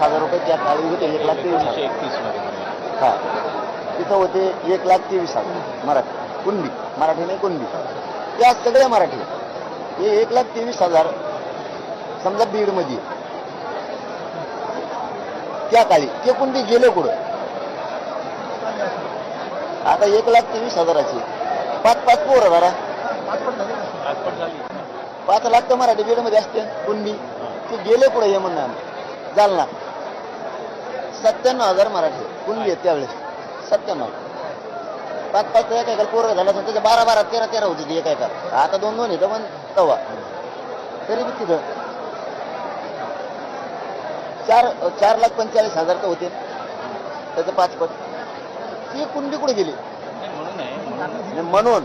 1,00,000 रुपये त्या काळी होते. 1,23,000. 1931 हा, तिथं होते 1,23,000 मराठी कुणबी, मराठी नाही कुणबी, त्या सगळ्या मराठी. हे 1,23,000 समजा बीडमध्ये त्या काळी ते कुणबी गेले कुठं? आता 1,23,000ची 5-5 पोरं जरा 5 लाख तर मराठी बीडमध्ये असते कुणबी. ते गेले कुठं हे म्हणणं आम्ही. जालना 97,000 मराठी कुणबी आहेत त्यावेळेस. 97. 5-5 एका एका पोरं झाला त्याच्या 12-12, 13-13 होती ती एका एका. आता 2-2 येतं पण तवा तरी बी तिथं 4,45,000 तर होते त्याचं 5 पट. ती कुणबी कुठे गेली? म्हणून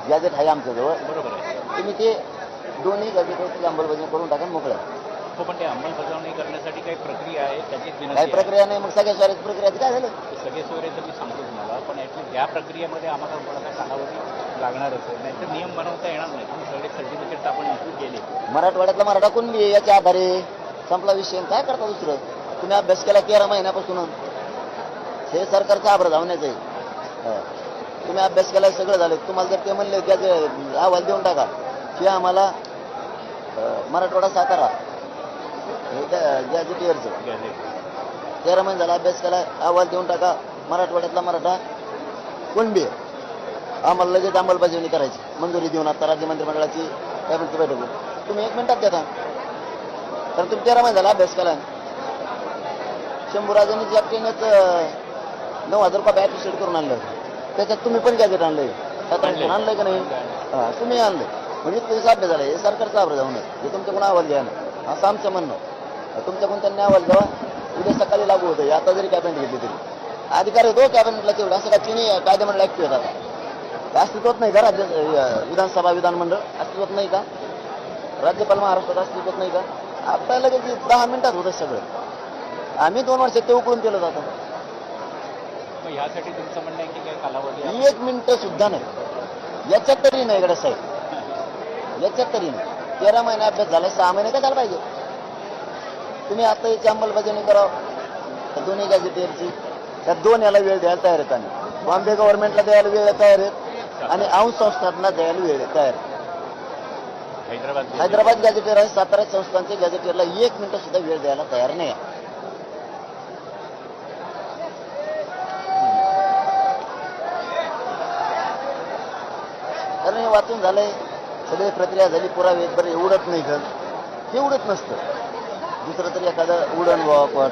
गॅजेट आहे आमच्याजवळ. बरोबर आहे. तुम्ही ते दोन्ही गॅजेटची अंमलबजावणी करून टाका मोकळ्या. हो, पण ते अंमलबजावणी करण्यासाठी काही प्रक्रिया आहे, त्याची काही प्रक्रिया नाही. मग सगळ्या स्वारीची प्रक्रिया काय झालं? सगळे सोयरे तर मी सांगतो तुम्हाला, पण ॲटलीस्ट या प्रक्रियेमध्ये आम्हाला थोडासा कालावधी लागणारच आहे. नाही तर नियम बनवता येणार नाही. पण सगळे सर्टिफिकेट आपण इश्यू केले. मराठवाड्यातला मराठा कुणबी याच्या आधारे संपला विषय. काय करता दुसरं? तुम्ही अभ्यास केला 13 महिन्यापासून. हे सरकारचा आभार धावण्याचं आहे. तुम्ही अभ्यास केला सगळं झालं. तुम्हाला जर ते म्हणले त्याचे अहवाल देऊन टाका की आम्हाला मराठवाडा सातारा गॅजेटियरचं 13 महिने झाला अभ्यास केला, अहवाल देऊन टाका मराठवाड्यातला मराठा कुणबी आम्हाला लगेच अंमलबजावणी करायची, मंजुरी देऊन. आता राज्य मंत्रिमंडळाची कॅबिनेटची बैठक तुम्ही 1 मिनिटात देता. तर तुम्ही 13 महिने झाला अभ्यास केला. शंभूराजांनी जॅक्टीनंच 9,000 रुपये ॲप्रिशिएट करून आणलं. त्याच्यात तुम्ही पण गॅजेट आणलंय. आणलंय का नाही? हां, तुम्ही आणलंय. म्हणजे तुझा अभ्यास झाला. हे सरकारचा अभ्यास जाऊन हे तुमच्याकडून अहवाल घ्या ना, असं आमचं म्हणणं. तुमच्याकडून त्यांनी अहवाल द्यावा. उद्या सकाळी लागू होतं. आता जरी कॅबिनेट घेतली तरी अधिकार येतो कॅबिनेटला तेवढं. असं का तिन्ही कायदेमंडळ ऍक्टिव्ह येतात? अस्तित्वात नाही का राज्य विधानसभा विधानमंडळ? अस्तित्वात नाही का? राज्यपाल महाराष्ट्रात अस्तित्वात नाही का? आपल्याला लगेच 10 मिनिटात होतं सगळं. आम्ही 2 वर्षात ते उकळून केलं जातं. मग यासाठी तुमचं म्हणणं आहे की काही कालावधी 1 मिनिटं सुद्धा नाही. याच्यात तरी नाही गड्या साहेब, याच्यात तरी नाही. 13 महिने अभ्यास झाला, 6 महिने काय झाला पाहिजे? तुम्ही आता याची अंमलबजावणी करावं दोन्ही गॅजेटियरची. त्या 2 याला वेळ द्यायला तयार आहेत. आणि बॉम्बे गव्हर्नमेंटला द्यायला वेळ तयार आहेत आणि औंध संस्थांना द्यायला वेळ तयार आहे. हैदराबाद गॅजेटियर आहे. सातारा संस्थांचे गॅजेटियरला 1 मिनिटं सुद्धा वेळ द्यायला तयार नाही आहे. कारण हे वाचून झालंय, सगळी प्रक्रिया झाली, पुरावे बरं. एवढंच नाही का? ते उडत नसतं. दुसरं तरी एखादं उडण